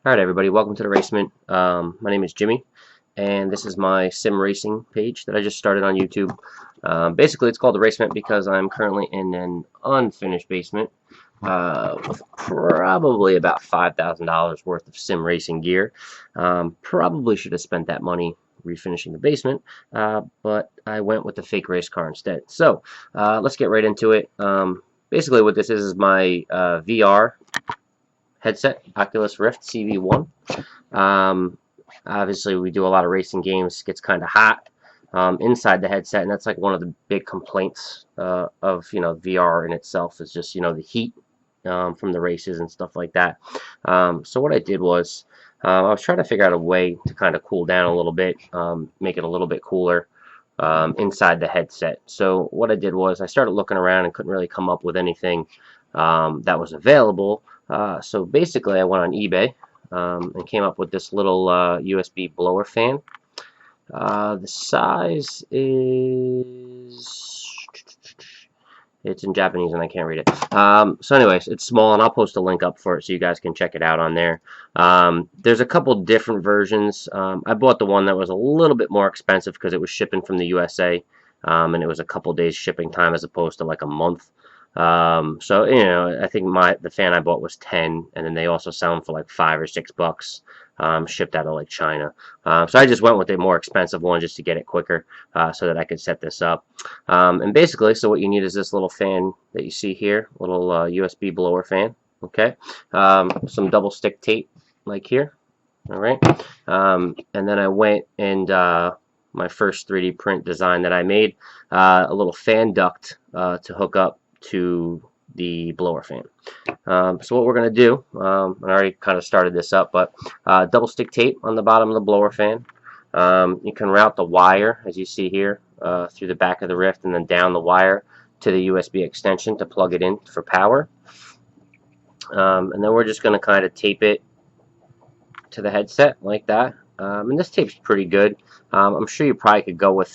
Alright everybody, welcome to the Racement. My name is Jimmy, and this is my sim racing page that I just started on YouTube. Basically, it's called the Racement because I'm currently in an unfinished basement with probably about $5,000 worth of sim racing gear. Probably should have spent that money refinishing the basement, but I went with the fake race car instead. So, let's get right into it. Basically, what this is my VR headset, Oculus Rift CV1. Obviously, we do a lot of racing games. It gets kind of hot inside the headset, and that's like one of the big complaints of VR in itself is just the heat from the races and stuff like that. So what I did was I was trying to figure out a way to kind of cool down a little bit, make it a little bit cooler inside the headset. So what I did was I started looking around and couldn't really come up with anything that was available. So basically I went on eBay and came up with this little USB blower fan. The size is, it's in Japanese and I can't read it. So anyways, it's small, and I'll post a link up for it so you guys can check it out on there. There's a couple different versions. I bought the one that was a little bit more expensive because it was shipping from the USA, and it was a couple days shipping time as opposed to like a month. So I think the fan I bought was 10, and then they also sell them for like $5 or $6, shipped out of like China. So I just went with the more expensive one just to get it quicker, so that I could set this up. And basically, so what you need is this little fan that you see here, little USB blower fan. Okay, some double stick tape like here. All right, and then I went and my first 3D print design that I made, a little fan duct to hook up to the blower fan. So what we're going to do, I already kind of started this up, but double stick tape on the bottom of the blower fan. You can route the wire, as you see here, through the back of the Rift and then down the wire to the USB extension to plug it in for power. And then we're just going to kind of tape it to the headset like that. And this tape's pretty good. I'm sure you probably could go with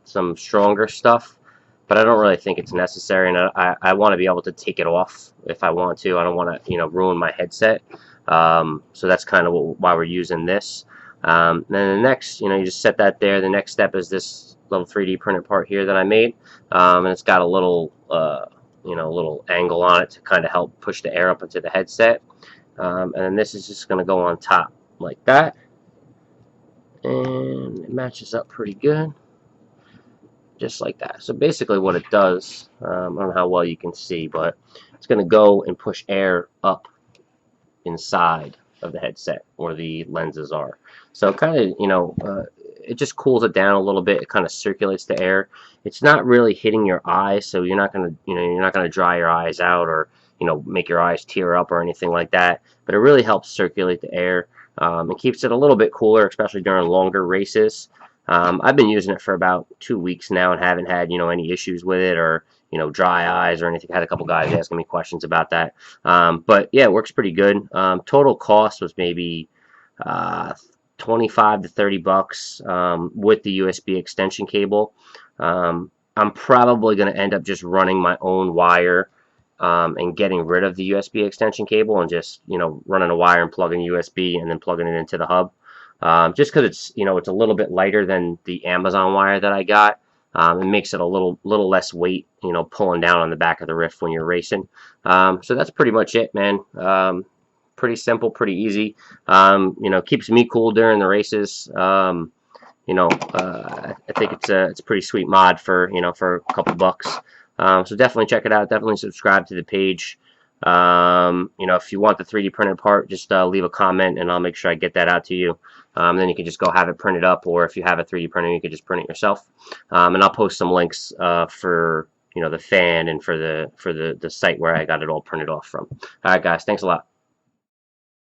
some stronger stuff, but I don't really think it's necessary, and I want to be able to take it off if I want to. I don't want to ruin my headset. So that's kind of why we're using this. Then the next, you just set that there. The next step is this little 3D printed part here that I made, and it's got a little little angle on it to kind of help push the air up into the headset. And then this is just going to go on top like that, and it matches up pretty good. Just like that. So basically what it does, I don't know how well you can see, but it's going to go and push air up inside of the headset where the lenses are. So kind of, it just cools it down a little bit. It kind of circulates the air. It's not really hitting your eyes, so you're not going to, you're not going to dry your eyes out or, make your eyes tear up or anything like that. But it really helps circulate the air. It keeps it a little bit cooler, especially during longer races. I've been using it for about 2 weeks now and haven't had any issues with it or dry eyes or anything. I had a couple guys asking me questions about that, but yeah, it works pretty good. Total cost was maybe $25 to $30 with the USB extension cable. I'm probably going to end up just running my own wire and getting rid of the USB extension cable and just running a wire and plugging USB and then plugging it into the hub. Just because it's it's a little bit lighter than the Amazon wire that I got. It makes it a little less weight, pulling down on the back of the Rift when you're racing. So that's pretty much it, man. Pretty simple, pretty easy. Keeps me cool during the races. I think it's a pretty sweet mod for for a couple bucks. So definitely check it out. Definitely subscribe to the page. If you want the 3D printed part, just leave a comment and I'll make sure I get that out to you. Then you can just go have it printed up, or if you have a 3D printer, you can just print it yourself. And I'll post some links for the fan and for the site where I got it all printed off from. All right, guys, thanks a lot.